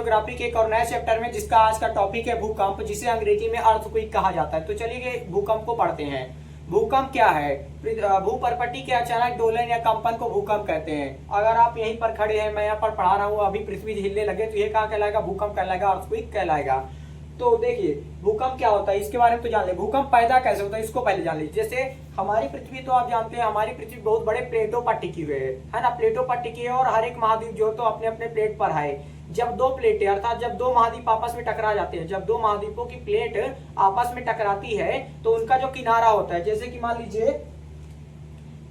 Geography के एक और नए चैप्टर में, जिसका आज का टॉपिक है भूकंप, जिसे अंग्रेजी में अर्थक्वेक कहा जाता है। तो चलिए भूकंप को पढ़ते हैं। भूकंप क्या है? भूपर्पटी के अचानक डोलन या कंपन को भूकंप कहते हैं। अगर आप यहीं पर खड़े हैं, मैं यहाँ पर पढ़ा रहा हूँ, अभी पृथ्वी हिलने लगे तो ये क्या कहलाएगा? भूकंप कहलाएगा, अर्थक्वेक कहलाएगा। तो देखिए भूकंप क्या होता है इसके बारे में तो जान ले। भूकंप पैदा कैसे होता है इसको पहले जान लीजिए। जैसे हमारी पृथ्वी, तो आप जानते हैं हमारी पृथ्वी बहुत बड़े प्लेटों पर टिकी हुई है ना, प्लेटों पर टिकी है, और हर एक महाद्वीप जो तो अपने अपने प्लेट पर है। जब दो प्लेटें, अर्थात जब दो महाद्वीप आपस में टकरा जाते हैं, जब दो महाद्वीपों की प्लेट आपस में टकराती है तो उनका जो किनारा होता है, जैसे कि मान लीजिए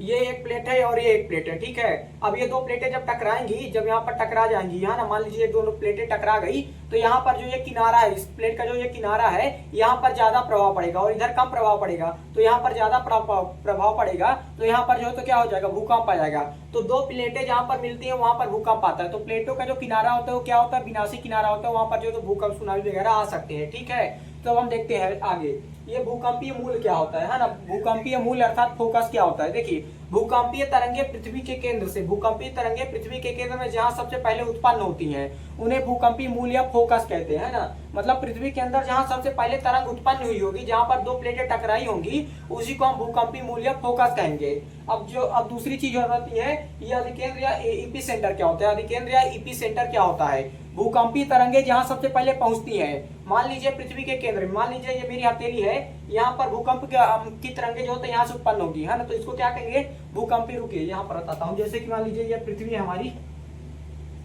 ये एक प्लेट है और ये एक प्लेट है, ठीक है। अब ये दो प्लेटें जब टकराएंगी, जब यहाँ पर टकरा जाएंगी, यहाँ ना मान लीजिए दोनों प्लेटें टकरा गई, तो यहाँ पर जो ये किनारा है, इस प्लेट का जो ये किनारा है, यहाँ पर ज्यादा प्रभाव पड़ेगा और इधर कम प्रभाव पड़ेगा। तो यहाँ पर ज्यादा प्रभाव पड़ेगा, तो यहाँ पर जो है तो क्या हो जाएगा? भूकंप आ जाएगा। तो दो प्लेटें जहां पर मिलती है वहां पर भूकंप आता है। तो प्लेटों का जो किनारा होता है वो क्या होता है? विनाशी किनारा होता है, वहां पर जो तो भूकंप सुनामी वगैरह आ सकते हैं, ठीक है। तो अब हम देखते हैं आगे ये भूकंपीय मूल क्या होता है ना। भूकंपीय मूल अर्थात फोकस क्या होता है? देखिए भूकंपीय तरंगे पृथ्वी के केंद्र से, भूकंपीय तरंगे पृथ्वी के केंद्र में जहां सबसे पहले उत्पन्न होती हैं उन्हें भूकंपीय मूल या फोकस कहते हैं ना। मतलब पृथ्वी के अंदर जहां सबसे पहले तरंग उत्पन्न हुई होगी, जहां पर दो प्लेटें टकराई होंगी, उसी को हम भूकंपीय मूल या फोकस कहेंगे। अब दूसरी चीज हो जाती है ये अधिकेंद्र या एपी सेंटर क्या होता है? अधिकेंद्र या एपी सेंटर क्या होता है? भूकंपीय तरंगे जहां सबसे पहले पहुंचती हैं, मान लीजिए पृथ्वी के केंद्र में, मान लीजिए ये मेरी हथेली है, यहाँ पर भूकंप की तरंगे जो होते हैं यहाँ से उत्पन्न होगी, है ना। तो इसको क्या कहेंगे? भूकंपीय। रुकिए यहाँ पर बताता हूँ। जैसे कि मान लीजिए ये पृथ्वी है हमारी,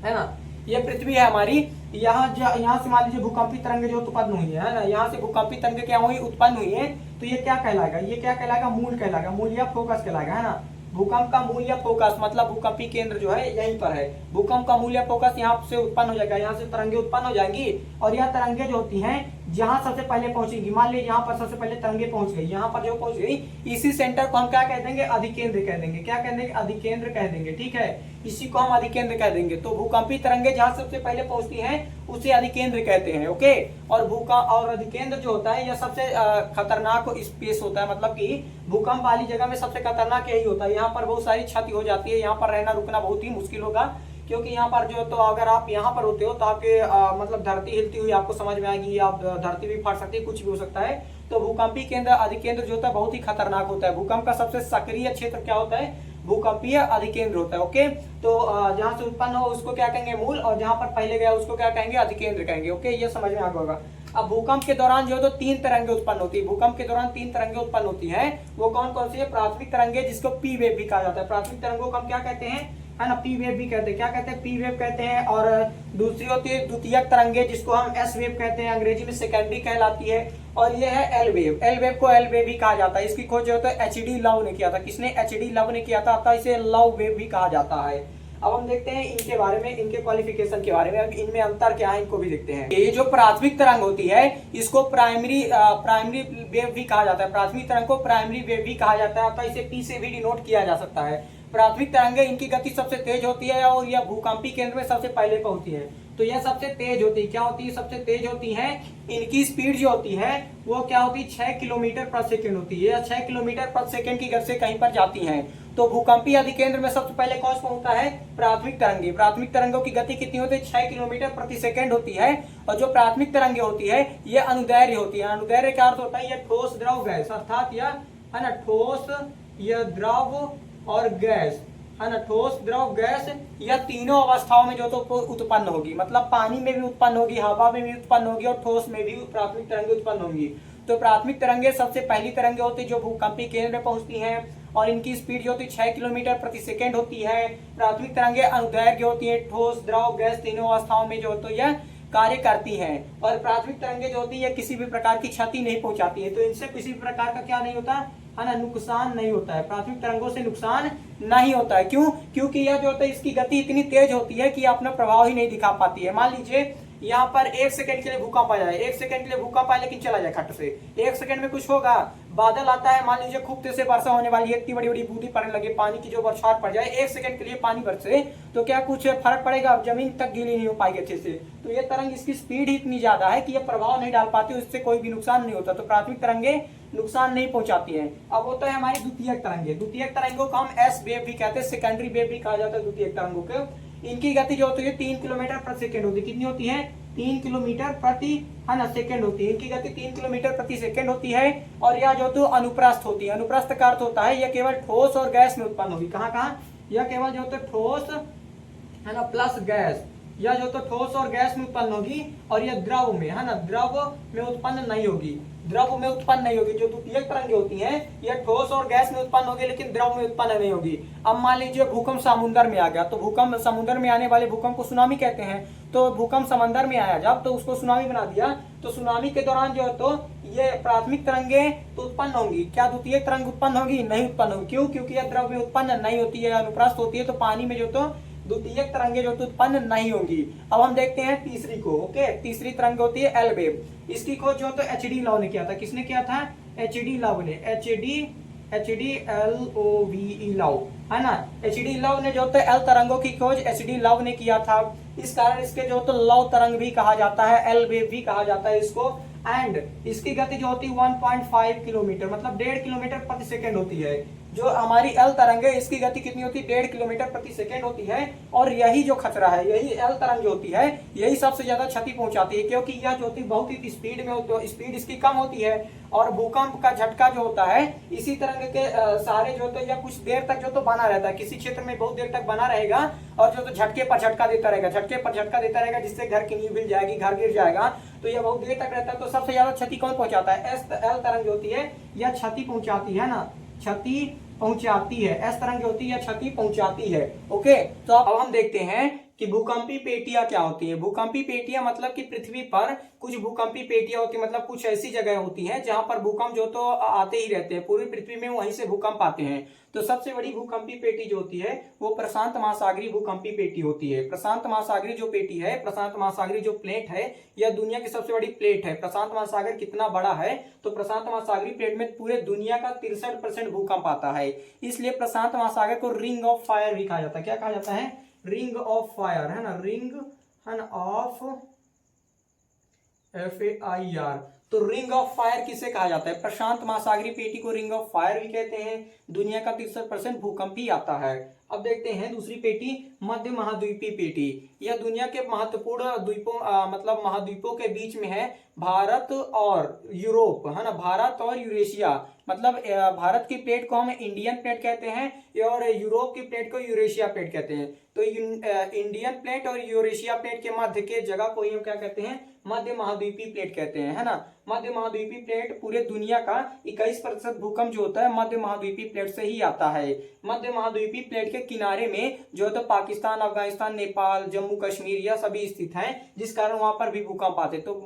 है ना, ये पृथ्वी है हमारी, यहाँ से मान लीजिए भूकंपी तरंगे जो उत्पन्न हुई है ना, यहाँ से भूकंपी तरंगे क्या हुई? उत्पन्न हुई है। तो ये क्या कहलाएगा? ये क्या कहलाएगा? मूल कहलाएगा, मूल या फोकस कहलाएगा, है ना। भूकंप का मूल या फोकस मतलब भूकंपी केंद्र जो है यहीं पर है। भूकंप का मूल या फोकस यहाँ से उत्पन्न हो जाएगा, यहाँ से तरंगे उत्पन्न हो जाएंगी, और यह तरंगे जो होती हैं जहां सबसे पहले पहुंचेगी, मान लीजिए यहाँ पर सबसे पहले तरंगे पहुंच गई, यहाँ पर जो पहुंच गई, इसी सेंटर को हम क्या कह देंगे? अधिकेंद्र कह देंगे। क्या कह देंगे? अधिकेंद्र कह देंगे, ठीक है। इसी को हम अधिकेंद्र कह देंगे। तो भूकंपी तरंगे जहां सबसे पहले पहुंचती हैं उसे अधिकेंद्र कहते हैं, ओके। और अधिकेंद्र जो होता है यह सबसे खतरनाक स्पेस होता है, मतलब कि भूकंप वाली जगह में सबसे खतरनाक यही होता है। यहाँ पर बहुत सारी क्षति हो जाती है, यहाँ पर रहना रुकना बहुत ही मुश्किल होगा, क्योंकि यहाँ पर जो तो अगर आप यहाँ पर होते हो तो आपके मतलब धरती हिलती हुई आपको समझ में आएगी, आप धरती भी फट सकती है, कुछ भी हो सकता है। तो भूकंपीय केंद्र अधिकेंद्र जो होता है बहुत ही खतरनाक होता है। भूकंप का सबसे सक्रिय क्षेत्र क्या होता है? भूकंपीय अधिकेंद्र होता है, ओके। तो जहां से उत्पन्न हो उसको क्या कहेंगे? मूल, और जहां पर पहले गया उसको क्या कहेंगे? अधिकेंद्र कहेंगे, ओके। ये समझ में आ गया होगा। अब भूकंप के दौरान जो है तो तीन तरंगे उत्पन्न होती है। भूकंप के दौरान तीन तरंगे उत्पन्न होती है। वो कौन कौन सी है? प्राथमिक तरंगे, जिसको पी वेव भी कहा जाता है। प्राथमिक तरंगों को हम क्या कहते हैं? है ना, पी वेव भी कहते हैं। क्या कहते हैं? पी वेव कहते हैं। और दूसरी होती है द्वितीयक तरंगे, जिसको हम एस वेव कहते हैं, अंग्रेजी में सेकेंडरी कहलाती है। और ये है एल वेव। एल वेव को एल वेव भी कहा जाता है। इसकी खोज जो है एचडी लव ने किया था। किसने? एचडी लव ने किया था, अतः इसे लव वेव भी कहा जाता है। अब हम देखते हैं इनके बारे में, इनके क्वालिफिकेशन के बारे में। अब इनमें अंतर क्या है इनको भी देखते हैं। ये जो प्राथमिक तरंग होती है इसको प्राइमरी वेव भी कहा जाता है। प्राथमिक तरंग को प्राइमरी वेव भी कहा जाता है, अतः इसे पी से भी डिनोट किया जा सकता है। प्राथमिक तरंगे, इनकी गति सबसे तेज होती है और यह भूकंपी केंद्र में सबसे पहले पहुंचती है। तो यह सबसे तेज होती है। क्या होती है? सबसे तेज होती है। इनकी स्पीड जो होती है वो क्या होती है? 6 किलोमीटर प्रति सेकंड होती है। 6 किलोमीटर प्रति सेकंड की गति से कहीं पर जाती हैं। तो भूकंपीय अधिकेंद्र में सबसे पहले कौन पहुंचता है? प्राथमिक तरंगे। प्राथमिक तरंगों की गति कितनी होती है? 6 किलोमीटर प्रति सेकंड होती है। और जो प्राथमिक तरंगे होती है ये अनुदैर्घ्य होती है। अनुदैर्घ्य का अर्थ होता है यह ठोस, द्रव, गैस, अर्थात यह है ना ठोस, यह द्रव और गैस, है ना, ठोस, द्रव, गैस, यह तीनों अवस्थाओं में जो तो उत्पन्न होगी। मतलब पानी में भी उत्पन्न होगी, हवा में भी उत्पन्न होगी, और ठोस में भी प्राथमिक तरंगे उत्पन्न होंगी। तो प्राथमिक तरंगे सबसे पहली तरंगे होती है जो भूकंपी केंद्र में पहुंचती हैं, और इनकी स्पीड जो होती है 6 किलोमीटर प्रति सेकंड होती है। प्राथमिक तरंगे अनुदैर्घ्य होती है, ठोस, द्रव, गैस तीनों अवस्थाओं में जो तो यह कार्य करती हैं। और प्राथमिक तरंगे जो होती है किसी भी प्रकार की क्षति नहीं पहुंचाती है। तो इनसे किसी भी प्रकार का क्या नहीं होता, है ना, नुकसान नहीं होता है। प्राथमिक तरंगों से नुकसान नहीं होता है। क्यों? क्योंकि यह जो होता है इसकी गति इतनी तेज होती है कि अपना प्रभाव ही नहीं दिखा पाती है। मान लीजिए यहाँ पर 1 सेकंड के लिए भूकंप आ जाए, 1 सेकंड के लिए भूकंप आए लेकिन चला जाए खट से। 1 सेकंड में कुछ होगा, बादल आता है, मान लीजिए खूब तेज से वर्षा होने वाली है, इतनी बड़ी बड़ी बूंदी पड़ने लगे, पानी की जो बरसात पड़ जाए, 1 सेकंड के लिए पानी बरसे, तो क्या कुछ फर्क पड़ेगा? जमीन तक गीली नहीं हो पाएगी अच्छे से। तो ये तरंग, इसकी स्पीड ही इतनी ज्यादा है कि ये प्रभाव नहीं डाल पाती, उससे कोई भी नुकसान नहीं होता। तो प्राथमिक तरंगे नुकसान नहीं पहुंचाती है। अब होता है हमारी द्वितीयक तरंगे। द्वितीयक तरंगों को हम एस वेव भी कहते हैं, सेकेंडरी वेव भी कहा जाता है द्वितीयक तरंगों को। इनकी गति जो होती है 3 किलोमीटर प्रति सेकंड होती है। कितनी होती है? 3 किलोमीटर प्रति है ना सेकंड होती है। इनकी गति 3 किलोमीटर प्रति सेकंड होती है। और यह जो तो अनुप्रस्थ होती है, अनुप्रस्थ का अर्थ होता है यह केवल ठोस और गैस में उत्पन्न होगी। कहाँ कहाँ? यह केवल जो तो ठोस है ना प्लस गैस, यह जो तो ठोस और गैस में उत्पन्न होगी, और यह द्रव में है ना, द्रव में उत्पन्न नहीं होगी, द्रव में उत्पन्न नहीं होगी। जो द्वितीयक तरंगें होती हैं यह ठोस और गैस में उत्पन्न होगी, लेकिन द्रव में उत्पन्न नहीं होगी। अब मान लीजिए भूकंप समुद्र में आ गया, तो भूकंप समुद्र में आने वाले भूकंप को सुनामी कहते हैं। तो भूकंप समंदर में आया जब, तो उसको सुनामी बना दिया। तो सुनामी के दौरान जो है तो ये प्राथमिक तरंगें तो उत्पन्न होंगी, क्या द्वितीयक तरंग उत्पन्न होगी? नहीं उत्पन्न होगी। क्यों? क्योंकि यह द्रव में उत्पन्न नहीं होती है, अनुप्रस्थ होती है। तो पानी में जो तो द्वितीयक तरंगे जो तो उत्पन्न नहीं होंगी। अब हम देखते हैं तीसरी को। ओके, तीसरी तरंग होती है एल वेव। इसकी खोज जो तो एच डी लव ने किया था। किसने किया था? एच डी लव ने, HDLOVE लव, है ना। HD लव ने जो तो एल तरंगों की खोज HD लव ने किया था। इस कारण इसके जो तो लव तरंग भी कहा जाता है, एल वेव भी कहा जाता है इसको। एंड इसकी गति जो होती है 1.5 किलोमीटर, मतलब 1.5 किलोमीटर प्रति सेकंड होती है। जो हमारी एल तरंग है इसकी गति कितनी होती है? 1.5 किलोमीटर प्रति सेकंड होती है। और यही जो खतरा है, यही एल तरंग जो होती है, यही सबसे ज्यादा क्षति पहुंचाती है, क्योंकि यह जो होती है बहुत ही स्पीड में होती है, स्पीड इसकी कम होती है। और भूकंप का झटका जो होता है इसी तरंग के सारे जो तो या कुछ देर तक जो तो बना रहता है, किसी क्षेत्र में बहुत देर तक बना रहेगा, और जो तो झटके पर झटका देता रहेगा, झटके पर झटका देता रहेगा, जिससे घर की नींव हिल जाएगी, घर गिर जाएगा। तो यह बहुत देर तक रहता है। तो सबसे ज्यादा क्षति कौन पहुंचाता है? एल तरंग जो होती है यह क्षति पहुंचाती है ना, क्षति पहुंचाती है। एस तरंग जो होती है क्षति पहुंचाती है। ओके, तो अब हम देखते हैं कि भूकंपी पेटियां क्या होती है। भूकंपी पेटियां मतलब कि पृथ्वी पर कुछ भूकंपी पेटियां होती है, मतलब कुछ ऐसी जगह होती हैं जहां पर भूकंप जो तो आते ही रहते हैं, पूरी पृथ्वी में वहीं से भूकंप आते हैं। तो सबसे बड़ी भूकंपी पेटी जो होती है वो प्रशांत महासागरीय भूकंपी पेटी होती है। प्रशांत महासागरीय जो पेटी है, प्रशांत महासागरीय जो प्लेट है, यह दुनिया की सबसे बड़ी प्लेट है। प्रशांत महासागर कितना बड़ा है? तो प्रशांत महासागरीय प्लेट में पूरे दुनिया का 63% भूकंप आता है। इसलिए प्रशांत महासागर को रिंग ऑफ फायर भी कहा जाता है। क्या कहा जाता है? रिंग ऑफ फायर, है ना, रिंग है ना ऑफ FAIR। तो रिंग ऑफ फायर किसे कहा जाता है? प्रशांत महासागरीय पेटी को रिंग ऑफ फायर भी कहते हैं। दुनिया का 63% भूकंप ही आता है। अब देखते हैं दूसरी पेटी, मध्य महाद्वीपीय पेटी। यह दुनिया के महत्वपूर्ण द्वीपों मतलब महाद्वीपों के बीच में है, भारत और यूरोप, है ना, भारत और यूरेशिया। मतलब भारत की प्लेट को हम इंडियन प्लेट कहते हैं और यूरोप की प्लेट को यूरेशिया प्लेट कहते हैं। तो इंडियन प्लेट और यूरेशिया प्लेट के मध्य के जगह को हम क्या कहते हैं? मध्य महाद्वीपीय प्लेट कहते हैं, है ना। मध्य महाद्वीपीय प्लेट पूरे दुनिया का 21% भूकंप जो होता है मध्य महाद्वीपीय प्लेट से ही आता है। मध्य महाद्वीपीय प्लेट के किनारे में जो है तो पाकिस्तान, अफगानिस्तान, नेपाल, जम्मू कश्मीर यह सभी स्थित हैं, जिस कारण वहां पर भी भूकंप आते। तो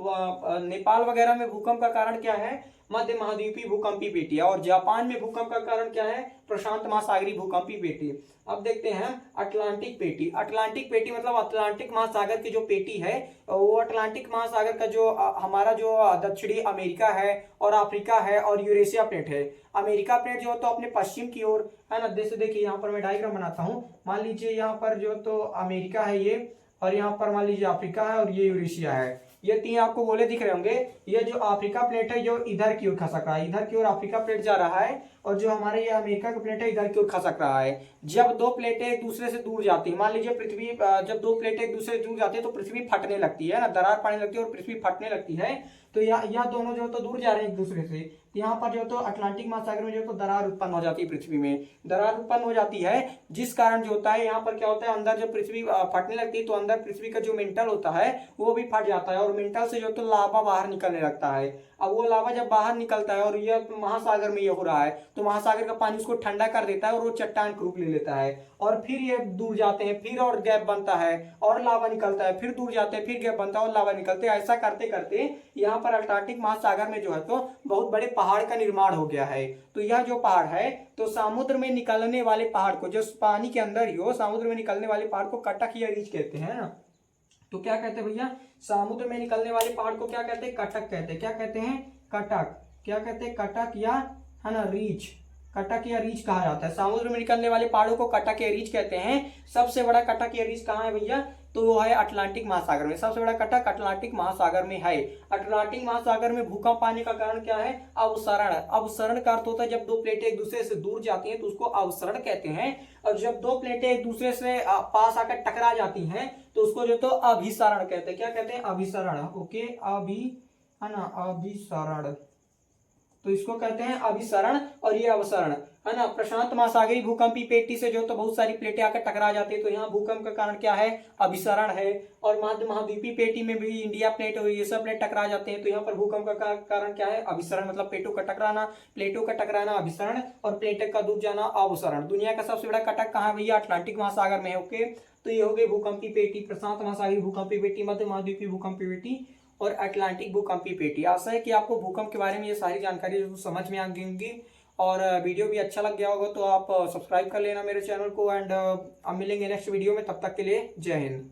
नेपाल वगैरह में भूकंप का कारण क्या है? मध्य महाद्वीपीय भूकंपी पेटी। और जापान में भूकंप का कारण क्या है? प्रशांत महासागरीय भूकंपी पेटी। अब देखते हैं अटलांटिक पेटी। अटलांटिक पेटी मतलब अटलांटिक महासागर की जो पेटी है वो अटलांटिक महासागर का जो हमारा जो दक्षिणी अमेरिका है और अफ्रीका है और यूरेशिया प्लेट है। अमेरिका प्लेट जो तो अपने पश्चिम की ओर है ना। जैसे देखिए यहाँ पर मैं डायग्राम बनाता हूँ। मान लीजिए यहाँ पर जो तो अमेरिका है ये, और यहाँ पर मान लीजिए अफ्रीका है और ये यूरेशिया है। ये तीन आपको गोले दिख रहे होंगे। ये जो अफ्रीका प्लेट है जो इधर की ओर खसक रहा है, इधर की ओर अफ्रीका प्लेट जा रहा है, और जो हमारे ये अमेरिका का प्लेट है इधर की ओर खसक रहा है। जब दो प्लेटें एक दूसरे से दूर जाती है, मान लीजिए पृथ्वी, जब दो प्लेटें एक दूसरे से दूर जाती है तो पृथ्वी फटने लगती है ना, दरार पड़ने लगती है और पृथ्वी फटने लगती है। तो यह दोनों जो तो दूर जा रहे हैं एक दूसरे से, तो यहाँ पर जो तो अटलांटिक महासागर में जो तो दरार उत्पन्न हो जाती है, पृथ्वी में दरार उत्पन्न हो जाती है, जिस कारण जो होता है यहाँ पर क्या होता है, अंदर जब पृथ्वी फटने लगती है तो अंदर पृथ्वी का जो मेंटल होता है वो भी फट जाता है, और मेंटल से जो तो लावा बाहर निकलने लगता है। अब वो लावा जब बाहर निकलता है और ये महासागर में ये हो रहा है, तो महासागर का पानी उसको ठंडा कर देता है और वो चट्टान का रूप ले लेता है, और फिर ये दूर जाते हैं, फिर और गैप बनता है और लावा निकलता है, फिर दूर जाते हैं, फिर गैप बनता है और लावा निकलते हैं। ऐसा करते करते यहाँ पर अटलांटिक महासागर में जो है तो बहुत बड़े पहाड़ का निर्माण हो गया है। तो यह जो पहाड़ है तो समुद्र में निकलने वाले पहाड़ को, जो पानी के अंदर ही हो, समुद्र में निकलने वाले पहाड़ को कटक या रीछ कहते हैं ना। तो क्या कहते हैं भैया? समुद्र में निकलने वाले पहाड़ को क्या कहते हैं? कटक कहते हैं। क्या कहते हैं? कटक। क्या कहते हैं? कटक या है ना रीछ, कटक या रीछ कहा जाता है। समुद्र में निकलने वाले पहाड़ों को कटक या रीछ कहते हैं। सबसे बड़ा कटक या रीछ कहाँ है भैया? तो वो है अटलांटिक महासागर में। सबसे बड़ा कटक अटलांटिक महासागर में है। अटलांटिक महासागर में भूकंप आने का कारण क्या है? अवसरण। अवसरण का अर्थ होता है जब दो प्लेटें एक दूसरे से दूर जाती हैं तो उसको अवसरण कहते हैं, और जब दो प्लेटें एक दूसरे से पास आकर टकरा जाती हैं तो उसको जो तो अभिसरण कहते हैं। क्या कहते हैं? अभिसरण। ओके, है ना, अभिसरण, तो इसको कहते हैं अभिसरण और ये अवसरण, है ना। प्रशांत महासागरीय भूकंपी पेटी से जो तो बहुत सारी प्लेटें आकर टकरा जाती है तो यहाँ भूकंप का कारण क्या है? अभिसरण है। और मध्य महाद्वीपीय पेटी में भी इंडिया प्लेट और ये सब प्लेट टकरा जाते हैं तो यहाँ पर भूकंप का कारण क्या है? अभिसरण, मतलब प्लेटों का टकराना अभिसरण, और प्लेटों का दूर जाना अवसरण। दुनिया का सबसे बड़ा कटक कहाँ है भैया? अटलांटिक महासागर में है। ओके, तो ये हो गई भूकंपी पेटी, प्रशांत महासागरीय भूकंपी पेटी, मध्य महाद्वीपीय भूकंपी पेटी और अटलांटिक भूकंपी पेटी। आशा है कि आपको भूकंप के बारे में ये सारी जानकारी जो समझ में आ गई होंगी, और वीडियो भी अच्छा लग गया होगा तो आप सब्सक्राइब कर लेना मेरे चैनल को। एंड अब मिलेंगे नेक्स्ट वीडियो में, तब तक के लिए जय हिंद।